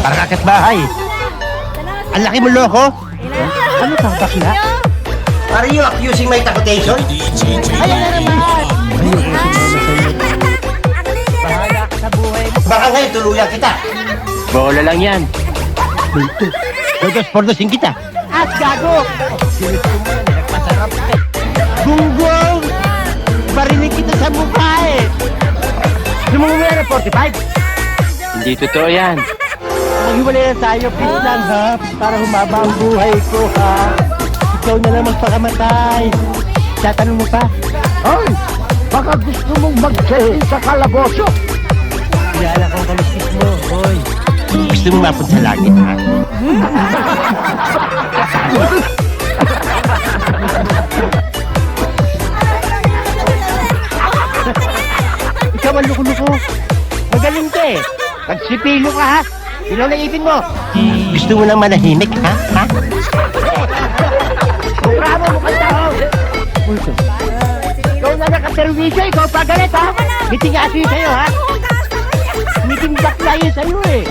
Parang akat bahay. Ang laki mo loko. Ano kang bakla? Are you accusing my takutation? Ayan na naman. Bahala ka sa buhay mo. Baka ngayon tuluyan kita. Bola lang yan. Pordos-pordosin kita. At gago. Gusto mo yan, nagpasarap ka. Gunggong! Barinig kita sa mukha eh. Sumungo mo yan ng 45. Hindi totoo yan. Maghiwalay na tayo, please lang ha. Para humaba ang buhay ko ha. Ikaw na lang magpakamatay. Tatanong mo pa? Ay, baka gusto mong magsahin sa kalaboso. Kilala kong kalistik mo, boy. Gusto mo mapunta sa langit ha? Ikaw ang luko-luko. Magaling ka eh. Pagsipilo ka ha. Ilaw na ipin mo. Gusto mo lang manahimik ha? Ha? Bravo mo ka tao. Ikaw na nakaservisyo, ikaw pa galit ha? Miting aso yun sa'yo ha? Miting bakla yun sa'yo eh.